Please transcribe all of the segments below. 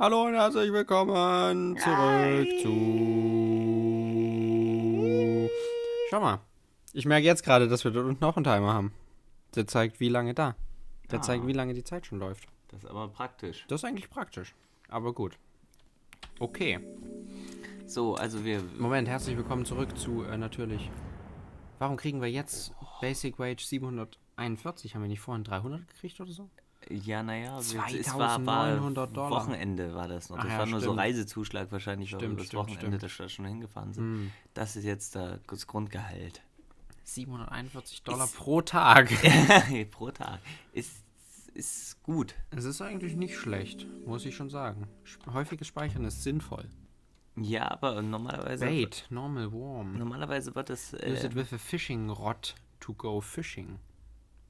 Hallo und herzlich willkommen zurück zu... Schau mal, ich merke jetzt gerade, dass wir dort unten auch einen Timer haben. Der zeigt, wie lange da. Der zeigt, wie lange die Zeit schon läuft. Das ist aber praktisch. Das ist eigentlich praktisch, aber gut. Okay. So, also wir... Moment, herzlich willkommen zurück zu, natürlich... Warum kriegen wir jetzt Basic Wage 741? Haben wir nicht vorhin 300 gekriegt oder so? Ja, naja, es war $2.900. Wochenende war das noch. Das ja, war nur so stimmt. Reisezuschlag wahrscheinlich, weil wir das Wochenende da schon hingefahren sind. Das ist jetzt das Grundgehalt. $741 pro Tag. Pro Tag. Ist gut. Es ist eigentlich nicht schlecht, muss ich schon sagen. Häufiges Speichern ist sinnvoll. Ja, aber normalerweise... Bait, normal, warm. Normalerweise wird das... Use it with a fishing rod to go fishing.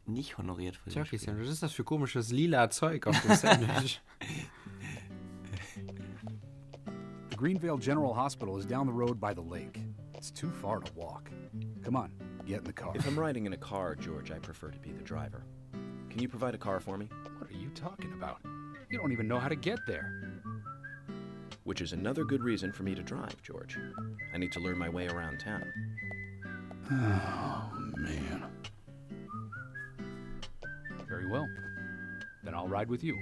Nicht honoriert für Turkey Sandwich. Was ist das für komisches lila Zeug auf dem Sandwich? The Greenvale General Hospital is down the road by the lake. It's too far to walk. Come on, get in the car. If I'm riding in a car, George, I prefer to be the driver. Can you provide a car for me? What are you talking about? You don't even know how to get there. Which is another good reason for me to drive, George. I need to learn my way around town. Oh, man. Very well. Then I'll ride with you.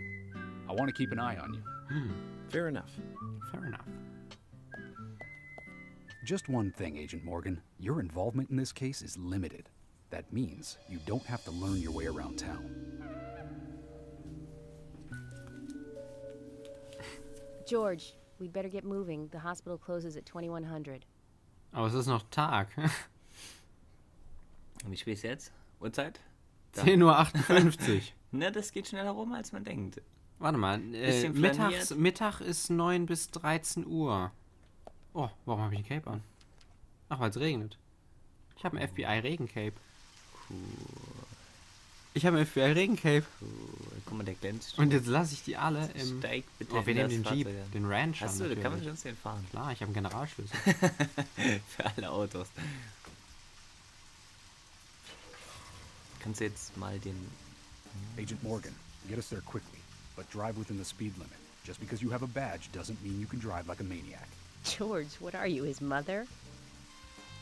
I want to keep an eye on you. Fair enough. Fair enough. Just one thing, Agent Morgan. Your involvement in this case is limited. That means you don't have to learn your way around town. George, we'd better get moving. The hospital closes at 2100. Aber es ist noch Tag. Wie spät ist jetzt? Uhrzeit? 10:58 Uhr. Ne, das geht schneller rum, als man denkt. Warte mal, Mittag ist 9 bis 13 Uhr. Oh, warum habe ich ein Cape an? Ach, weil es regnet. Ich habe ein FBI-Regencape. Cool. Ich habe ein FBI-Regencape. Cool. Guck mal, der glänzt. Und jetzt lasse ich die alle im... Steig bitte Oh, wir in nehmen das den Jeep, Fahrzeug. den Rancher. Achso, da kann man schon den fahren. Klar, ich habe einen Generalschlüssel. Für alle Autos. Kannst du jetzt mal den... Agent Morgan, get us there quickly, but drive within the speed limit. Just because you have a badge doesn't mean you can drive like a maniac. George, what are you, his mother?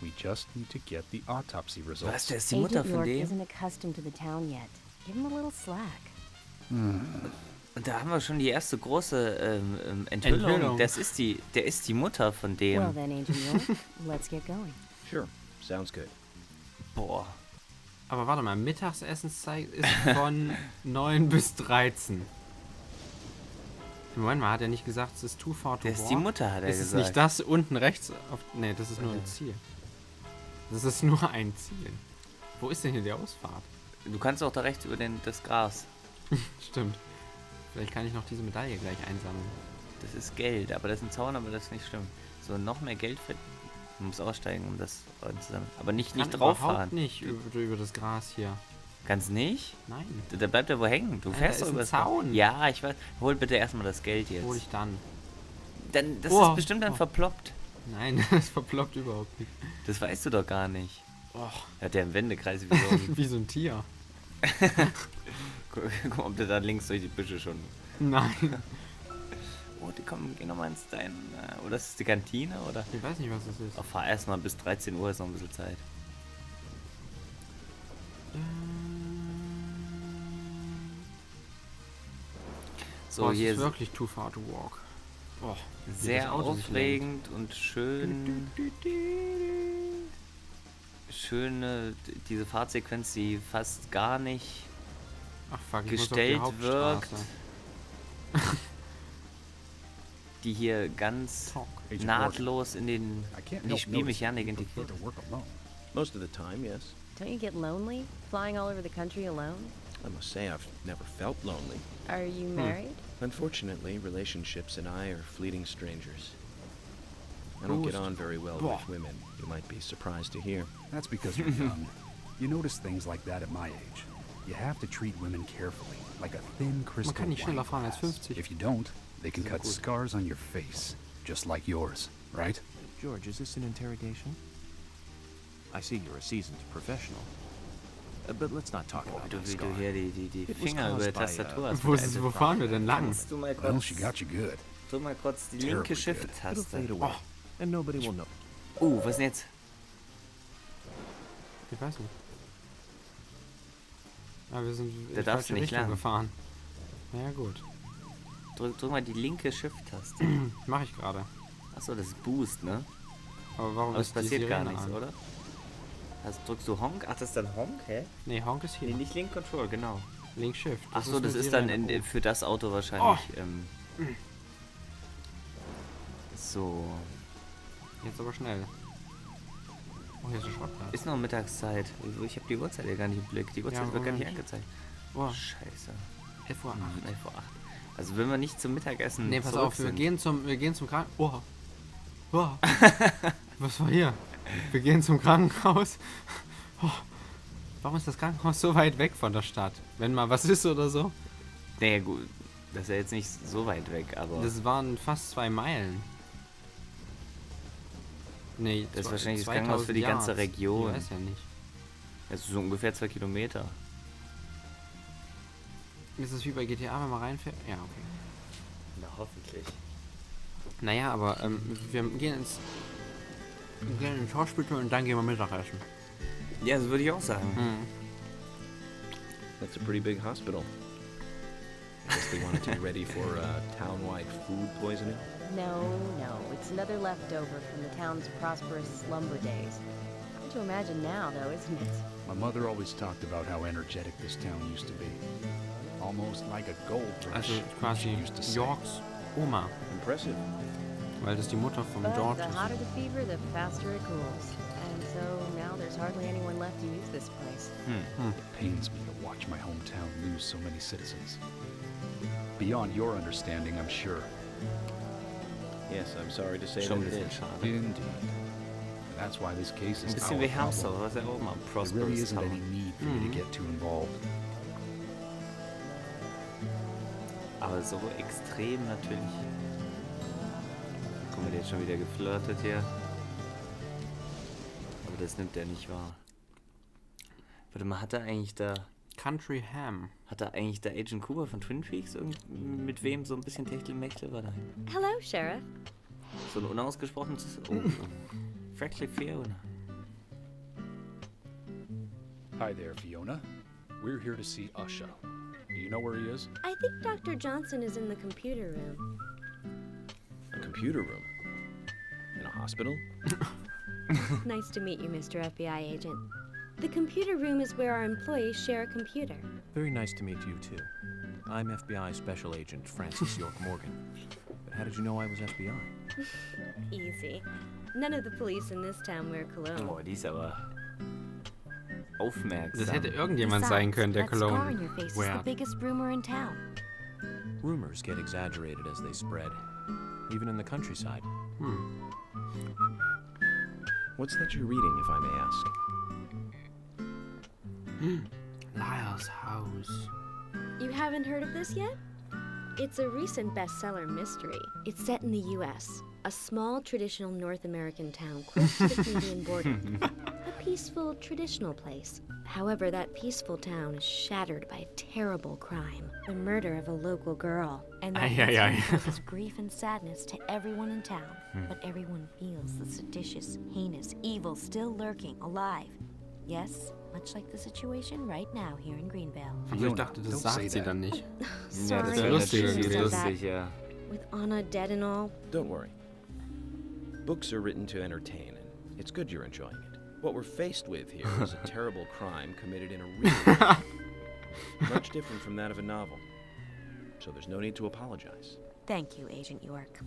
We just need to get the autopsy results. Was, der ist die Mutter Agent von York dem? isn't accustomed to the town yet. Give him a little slack. Und da haben wir schon die erste große Enthüllung. Der ist die Mutter von dem. Well then, Agent York, let's get going. Sure, sounds good. Boah. Aber warte mal, Mittagsessenszeit ist von 9 bis 13. Moment mal, hat er nicht gesagt, es ist too far to Der walk? ist die Mutter, hat er ist gesagt. Es nicht das unten rechts? Nee, das ist nur ein Ziel. Das ist nur ein Ziel. Wo ist denn hier die Ausfahrt? Du kannst auch da rechts über das Gras. Stimmt. Vielleicht kann ich noch diese Medaille gleich einsammeln. Das ist Geld, aber das ist ein Zaun, aber das ist nicht schlimm. So, noch mehr Geld für... Man muss aussteigen, um das zusammen. Aber nicht drauf fahren. Überhaupt nicht über das Gras hier. Kannst nicht? Nein. Da bleibt er wo hängen. Du fährst da doch ist über ein Zaun. Ja, ich weiß. Hol bitte erstmal das Geld jetzt. Hol ich dann. Dann, das Oh. ist bestimmt dann verploppt. Nein, das verploppt überhaupt nicht. Das weißt du doch gar nicht. Oh, Hat der im Wendekreis wie so ein... wie so ein Tier. Guck mal, ob der da links durch die Büsche schon... Nein. Oh, geh nochmal ins Dein... Oder das ist die Kantine, oder? Ich weiß nicht, was das ist. Oh, fahr erstmal bis 13 Uhr, ist noch ein bisschen Zeit. So, Es hier ist wirklich too far to walk. Oh, wie das sehr Auto sich aufregend und schön. Schöne, diese Fahrtsequenz, die fast gar nicht Ach fuck, ich gestellt muss auf die wirkt. Hauptstraße. Die hier ganz Talk. Agent nahtlos in I can't die help Spielmechanik noticing you integriert. prefer to work alone. Most of the time, yes. Don't you get lonely, flying all over the country alone? I must say I've never felt lonely. Are you married? Unfortunately, relationships and I are fleeting strangers. I don't get on very well with women, you might be surprised to hear. That's because you're young. You notice things like that at my age. You have to treat women carefully, like a thin crystal Man kann nicht wine schneller fahren als glass. 50. If you don't, they can cut scars on your face, just like yours, right? George, is this an interrogation? I see you're a seasoned professional. But let's not talk about Du, that wie scar. du hier die It was Finger über caused der by, Tastatur hast. Wo fahren wir denn lang? Kannst du mal Well, kurz... she got you good. drück mal kurz die Terribly linke good. It'll Shift-Taste. fade away, and nobody will know. Was ist denn jetzt? Ich weiß nicht. Aber wir sind in Da die darfst falsche du nicht Richtung lang. gefahren. Na ja, gut. Drück mal die linke Shift-Taste. Mach ich gerade. Achso, das ist Boost, ne? Aber warum Aber es ist die passiert gar Sirene nichts, an? oder? Also drückst du Honk? Ach, das ist dann Honk, hä? Nee, Honk ist hier. Nee, nicht Link Control, genau. Link Shift. Achso, das nur ist dann Sirene. für das Auto wahrscheinlich. So. Jetzt aber schnell. Oh, hier ist ein Schrottplatz. Ist noch Mittagszeit. Ich habe die Uhrzeit ja gar nicht im Blick. Die Uhrzeit Ja, wird gar nicht Moment. angezeigt. Oh, Scheiße. 11 Uhr 8. 11 Uhr 8. Also wenn wir nicht zum Mittagessen Nee, pass zurück auf, wir sind. gehen zum Krankenhaus. Oh. Oh. Was war hier? Wir gehen zum Krankenhaus. Oh. Warum ist das Krankenhaus so weit weg von der Stadt? Wenn mal was ist oder so? Naja, gut. Das ist ja jetzt nicht so weit weg, aber Das waren fast 2 Meilen. Nee, das ist zwei- wahrscheinlich das 2000 Krankenhaus für die ganze Yards. Region. Ich weiß ja nicht. Das ist so ungefähr 2 Kilometer. Ist es wie bei GTA, wenn man reinfährt? Ja, okay. Na, hoffentlich. Naja, aber wir gehen ins Hospital und dann gehen wir Mittagessen. Ja, das würde ich auch sagen. That's a pretty big hospital. I guess they wanted to be ready for town-wide food poisoning. No, it's another leftover from the town's prosperous slumber days. Hard to imagine now, though, isn't it? My mother always talked about how energetic this town used to be. Almost like a gold rush. Also she quasi used to say. Yorks Oma, Impressive. weil das die Mutter von But George the ist. hotter the fever, the faster it cools. And so now there's hardly anyone left to use this place. It pains me to watch my hometown lose so many citizens. Beyond your understanding, I'm sure. Yes, I'm sorry to say Schon ein that it bisschen is. schade. Indeed. And that's why this case is Ein bisschen our wie Herbst, problem. was er oben am There really Prosperous isn't any Town. need for you to get too involved. Aber so extrem natürlich. Guck mal, der hat schon wieder geflirtet hier. Aber das nimmt er nicht wahr. Warte mal, hat er eigentlich da Agent Cooper von Twin Peaks mit wem so ein bisschen Techtelmechtel war da? Hello, Sheriff. So ein unausgesprochenes Fragile Fiona. Hi there, Fiona. We're here to see Usha. Do you know where he is? I think Dr. Johnson is in the computer room. A computer room? In a hospital? Nice to meet you, Mr. FBI agent. The computer room is where our employees share a computer. Very nice to meet you, too. I'm FBI Special Agent Francis York Morgan. But how did you know I was FBI? Easy. None of the police in this town wear cologne. Boah, die ist aber aufmerksam. Das hätte irgendjemand sein können, der that scar on Cologne your face is the wear. biggest rumor in town. Rumors get exaggerated as they spread, even in the countryside. What's that you're reading, if I may ask? Lyle's House. You haven't heard of this yet? It's a recent bestseller mystery. It's set in the U.S., a small traditional North American town close to the Canadian border. A peaceful, traditional place. However, that peaceful town is shattered by a terrible crime. The murder of a local girl. And that causes grief and sadness to everyone in town. But everyone feels the seditious, heinous evil still lurking, alive. Yes, much like the situation right now here in Greenvale. Also ich dachte, das don't say sagt sie that. dann nicht. Ja, Sorry, das wär wäre lustig, I natürlich shouldn't have said lustig, ja. that. With Anna dead and all. Don't worry. Books are written to entertain, and it's good you're enjoying it. What we're faced with here is a terrible crime committed in a real life. Much different from that of a novel. So there's no need to apologize. Thank you, Agent York.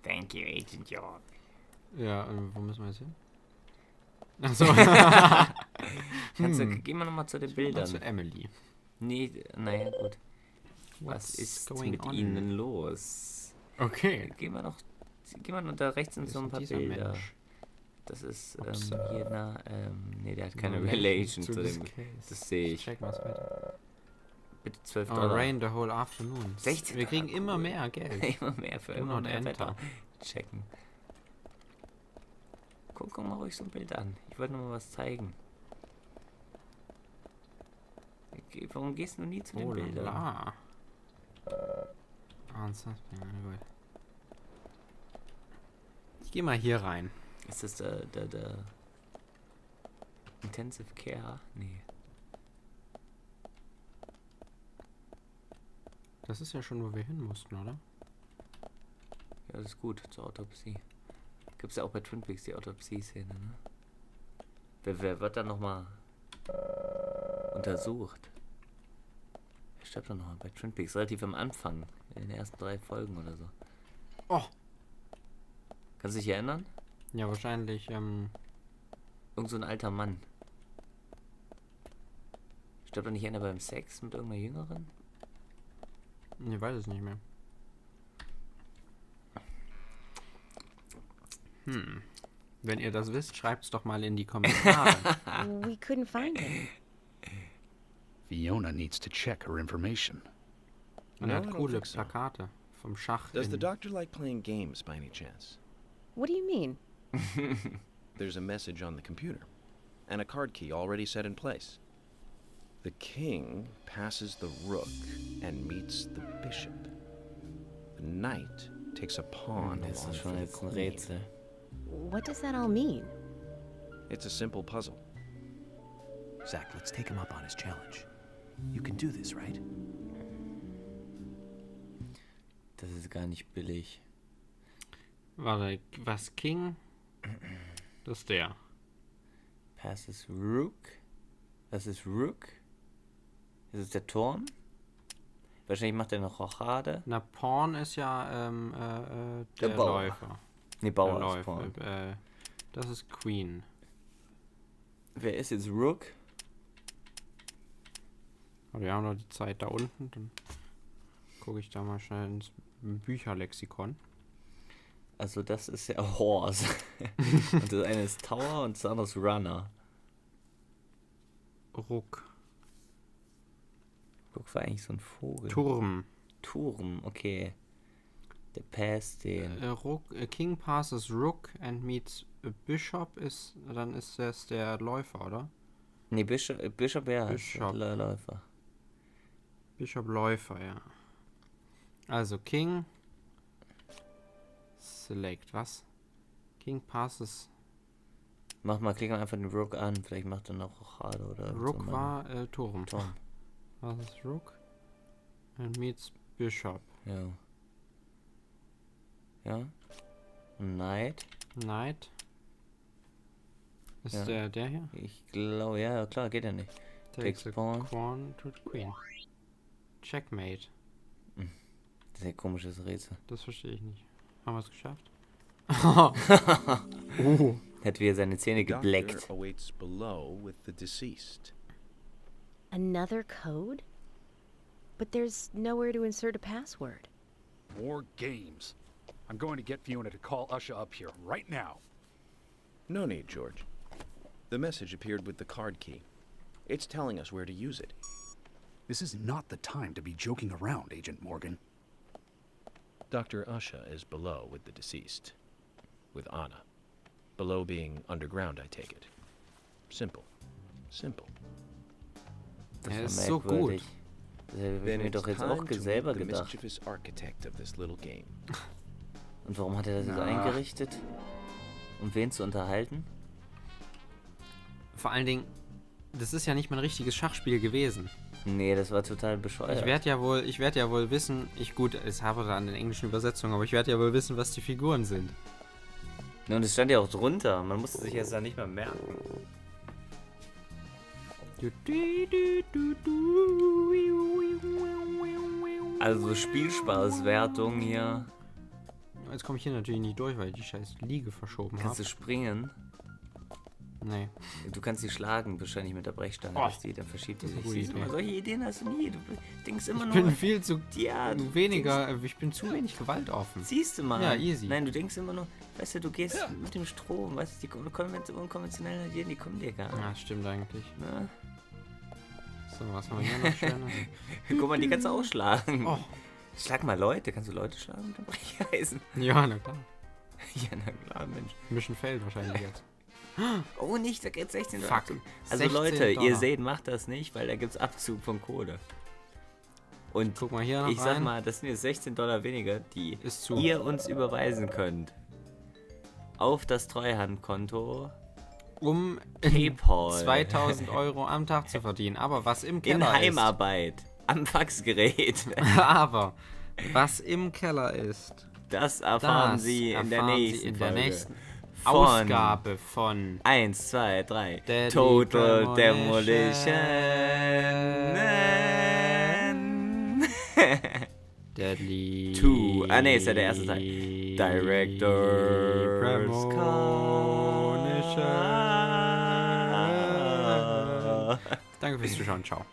Thank you, Agent York. Ja, wo müssen wir jetzt hin? Achso. Gehen wir nochmal zu den Bildern. Zu Emily. Nee, naja, gut. Was What's ist going mit on? Ihnen los? Okay. Gehen wir noch da rechts sind so ein paar Dieser Bilder. Mensch. Das ist Observe. hier nee, der hat keine No Relation to zu this dem. case. Das sehe ich. Check mal's weiter. Bitte 12 Oh, Dollar. rain the whole afternoon. 16 Wir kriegen Dollar, immer cool. mehr Geld. Immer mehr für Do immer not mehr enter. Wetter. Checken. Guck mal ruhig so ein Bild an. Ich wollte nur mal was zeigen. Warum gehst du nie zu den Oh Bildern? la. Ernsthaft? Ja, gut. Ich gehe mal hier rein. Ist das der Intensive Care? Nee. Das ist ja schon, wo wir hin mussten, oder? Ja, das ist gut, zur Autopsie. Gibt's ja auch bei Twin Peaks die Autopsie-Szene, ne? Wer wird dann nochmal untersucht? Wer stirbt dann nochmal bei Twin Peaks? Relativ am Anfang, in den ersten 3 Folgen oder so. Oh! Kannst du dich erinnern? Ja, wahrscheinlich, Irgend so ein alter Mann. Stirbt doch nicht einer beim Sex mit irgendeiner Jüngeren? Ich weiß es nicht mehr. Wenn ihr das wisst, schreibt es doch mal in die Kommentare. We couldn't find him. Fiona needs to check her information. Und No, er I hat don't coole think so. Plakate vom Schach. Does the in- doctor like playing games by any chance? What do you mean? There's a message on the computer, and a card key already set in place. The king passes the rook and meets the bishop. The knight takes a pawn Das along ist schon for the jetzt ein queen. Rätsel. What does that all mean? It's a simple puzzle. Zach, let's take him up on his challenge. You can do this, right? Das ist gar nicht billig. Warte, was King? Das ist der. Passes Rook. Das ist Rook. Das ist der Turm. Wahrscheinlich macht er eine Rochade. Na, Pawn ist ja der Der Bauer. Läufer. Nee, Der Bauer ist Läufer. Pawn. Das ist Queen. Wer ist jetzt Rook? Aber wir haben noch die Zeit da unten. Dann gucke ich da mal schnell ins Bücherlexikon. Also das ist ja Horse. Und das eine ist Tower und das andere ist Runner. Ruck. Rook war eigentlich so ein Vogel. Turm. Turm, okay. Der passt den. King passes Rook and meets a Bishop dann ist das der Läufer, oder? Nee, Bishop ja. Bishop. Läufer. Bishop Läufer, ja. Also King. Select, was? King passes. Klick mal einfach den Rook an. Vielleicht macht er noch Rochade oder Rook so. war Turm. Turm. Was ist Rook? And meets Bishop. Ja. Ja. Knight. Knight. Ist Ja. der hier? Ich glaube, ja, klar, geht ja nicht. Takes a pawn. pawn to the Queen. Checkmate. Das ist ein komisches Rätsel. Das verstehe ich nicht. Haben wir es geschafft? Hat wieder seine Zähne The doctor gebleckt. awaits below with the deceased. Another code? But there's nowhere to insert a password. More games. I'm going to get Fiona to call Usha up here right now. No need, George. The message appeared with the card key. It's telling us where to use it. This is not the time to be joking around, Agent Morgan. Dr. Usha is below with the deceased. With Anna. Below being underground, I take it. Simple. Simple. Das Er war ist so merkwürdig. gut. Das habe ich Then mir it's doch jetzt time auch to meet selber the gedacht. mischievous architect of this little game. Und warum hat er das jetzt eingerichtet? Um wen zu unterhalten? Vor allen Dingen, das ist ja nicht mal ein richtiges Schachspiel gewesen. Nee, das war total bescheuert. Ich werde ja wohl wissen, es habe da an den englischen Übersetzungen, aber ich werde ja wohl wissen, was die Figuren sind. Und es stand ja auch drunter. Man musste sich jetzt da nicht mehr merken. Also Spielspaßwertung hier. Jetzt komme ich hier natürlich nicht durch, weil ich die scheiß Liege verschoben Kannst du habe. springen? Nee. Du kannst sie schlagen, wahrscheinlich mit der Brechstange, Oh, dann verschiebt die das ist sich. eine gute Siehst du mal, Idee. solche Ideen hast du nie. Du denkst immer Ich nur. bin viel zu Ja, du ich bin zu wenig gewaltoffen. Siehst du mal. Ja, easy. Nein, du denkst immer nur, weißt du gehst mit dem Strom, weißt du, die unkonventionellen Ideen, die kommen dir gar nicht. Ja, stimmt eigentlich. Ne? So, was haben wir hier noch Schönes? Guck mal, die kannst du auch schlagen. Oh. Schlag mal Leute. Kannst du Leute schlagen mit dem Brecheisen? Ja, na klar. Ja, na klar, Mensch. Mission Failed wahrscheinlich jetzt. Oh, nicht, da geht 16 Fuck. Abzug. Also 16 Leute, ihr Dollar. seht, macht das nicht, weil da gibt's Abzug von Kohle. Und Guck mal hier noch ich sag rein. mal, das sind jetzt $16 weniger, die Ist zu. ihr uns überweisen könnt. Auf das Treuhandkonto Um PayPal. 2000 Euro am Tag zu verdienen. Aber was im in Keller Heimarbeit. Am Faxgerät. Aber was im Keller ist, Das erfahren das Sie in der erfahren Sie nächsten in der Folge. nächsten Von Ausgabe von 1, 2, 3. Deadly Total Premonition. Demolition. Deadly 2. Ah, nee, ist ja der erste Teil. Director's Premonition. Cut. Danke fürs Zuschauen. Ciao.